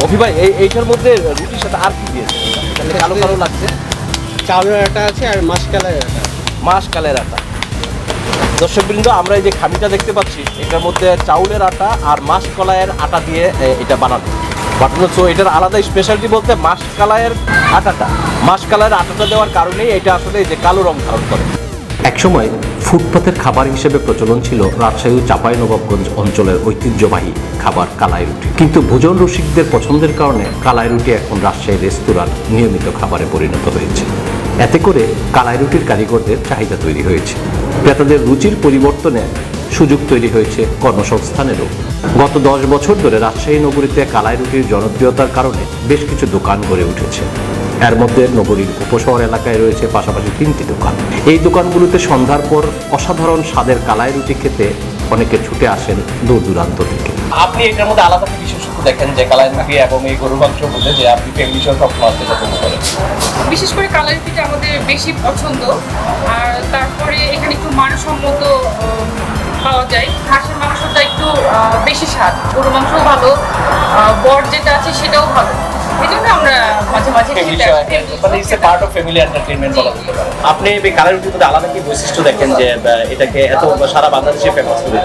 অভি ভাই এইটার মধ্যে রুটির সাথে আর কি দিয়েছে? কালো কালো লাগছে। চাউলের আটা আছে আর মাসকলাইয়ের আটা। মাসকলাইয়ের আটা। দর্শকবৃন্দ, আমরা এই যে খামিটা দেখতে পাচ্ছি, এটার মধ্যে চাউলের আটা আর মাসকলাইয়ের আটা দিয়ে এটা বানানো। সো এটার আলাদা স্পেশালিটি বলতে মাসকলাইয়ের আটাটা দেওয়ার কারণেই এটা আসলে এই যে কালো রং ধারণ করে। একসময় ফুটপাতের খাবার হিসেবে প্রচলন ছিল রাজশাহী ও চাঁপাইনবাবগঞ্জ অঞ্চলের ঐতিহ্যবাহী খাবার কালাই রুটি। কিন্তু ভোজন রসিকদের পছন্দের কারণে কালাই রুটি এখন রাজশাহী রেস্তোরাঁর নিয়মিত খাবারে পরিণত হয়েছে। এতে করে কালাই রুটির কারিগরদের চাহিদা তৈরি হয়েছে, ক্রেতাদের রুচির পরিবর্তনে সুযোগ তৈরি হয়েছে কর্মসংস্থানেরও। গত 10 বছর ধরে রাজশাহী নগরীতে কালাই রুটির জনপ্রিয়তার কারণে বেশ কিছু দোকান গড়ে উঠেছে। এর মধ্যে নগরীর উপশহর এলাকায় রয়েছে পাশাপাশি 3টি দোকান। এই দোকানগুলোতে সন্ধ্যার পর অসাধারণ স্বাদের কালাই রুটি খেতে অনেকে ছুটে আসেন দূর দূরান্ত থেকে। আপনি এটার মধ্যে আলাদা বিশেষত্ব দেখেন যে কালাই রুটি এবং এই গরুর মাংসের মধ্যে যে আপনি ফ্যামিলি সহ সব খাওয়াতে পছন্দ করেন? বিশেষ করে কালাই রুটিটা আমাদের বেশি পছন্দ। আর তারপরে এখানে একটু মানসম্মত পাওয়া যায়। হাঁসের মাংসটা একটু বেশি স্বাদ, গরুর মাংসও ভালো, বর যেটা আছে সেটাও ভালো। এই জন্য আমরা মাঝে মাঝে আপনি এই কালাই রুটির মধ্যে আলাদা কি বৈশিষ্ট্য দেখেন যে এটাকে এত সারা বাংলাদেশে ফেমাস করে?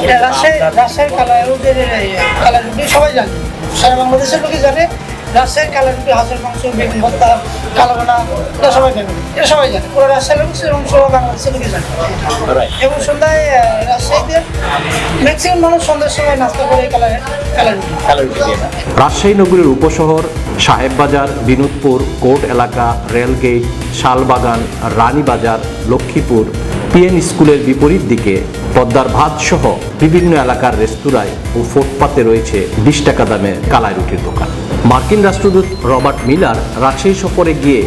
রাজশাহীর কালাই রুটি সবাই জানে, সারা বাংলাদেশের লোকে জানে। রাজশাহীর কালাই রুটি, হাঁসের মাংস, বেগুন ভর্তা, কালোবানা, এটা সবাই জানে, এটা সবাই জানে। পুরো রাজশাহীর এবং সব বাংলাদেশের লোকে জানে। এবং সন্ধ্যায় রাজশাহীতে ম্যাক্সিমাম মানুষ সন্ধ্যার সময় নাস্তা করে কালাই রুটি দিয়ে। রাজশাহী নগরীর উপশহর সাহেববাজার, বিনোদপুর, কোর্ট এলাকা, রেলগেট, শালবাগান, রানীবাজার, লক্ষ্মীপুর, পিএন স্কুলের বিপরীত দিকে পদ্মার ভাত সহ বিভিন্ন এলাকার রেস্তোরাঁয় ও ফুটপাতে রয়েছে 20 টাকা দামের কালাই রুটির দোকান। মার্কিন রাষ্ট্রদূত রবার্ট মিলার রাজশাহী সফরে গিয়ে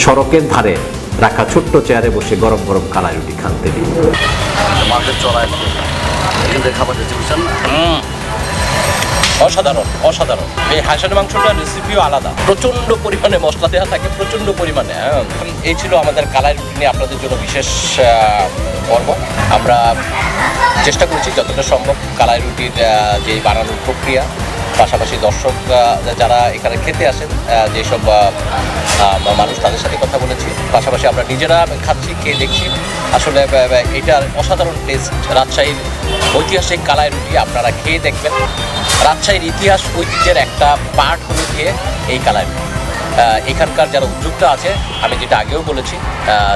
সড়কের ধারে রাখা ছোট্ট চেয়ারে বসে গরম গরম কালাই রুটি খান তিনি। অসাধারণ। এই হাঁসের মাংসটার রেসিপিও আলাদা, প্রচন্ড পরিমাণে মশলা দেওয়া থাকে, প্রচন্ড পরিমাণে। এই ছিল আমাদের কালাই রুটি নিয়ে আপনাদের জন্য বিশেষ পর্ব। আমরা চেষ্টা করেছি যতটা সম্ভব কালাই রুটির যে বানানোর প্রক্রিয়া, পাশাপাশি দর্শক যারা এখানে খেতে আসেন যেসব মানুষ, তাদের সাথে কথা বলেছি। পাশাপাশি আমরা নিজেরা খাচ্ছি, খেয়ে দেখছি। আসলে এটার অসাধারণ টেস্ট। রাজশাহীর ঐতিহাসিক কালাই রুটি আপনারা খেয়ে দেখবেন। রাজশাহীর ইতিহাস ঐতিহ্যের একটা পার্ট হলো গিয়ে এই কালাই রুটি। এখানকার যারা উদ্যোক্তা আছে, আমি যেটা আগেও বলেছি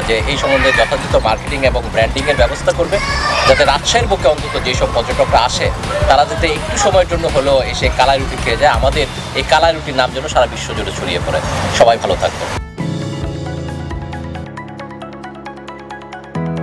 যে এই সম্বন্ধে যথাযথ মার্কেটিং এবং ব্র্যান্ডিংয়ের ব্যবস্থা করবে, যাতে রাজশাহীর বুকে অন্তত যেসব পর্যটকরা আসে তারা যাতে একটু সময়ের জন্য হলেও এসে কালাই রুটি খেয়ে যায়। আমাদের এই কালাই রুটির নাম যেন সারা বিশ্ব জুড়ে ছড়িয়ে পড়ে। সবাই ভালো থাকবেন।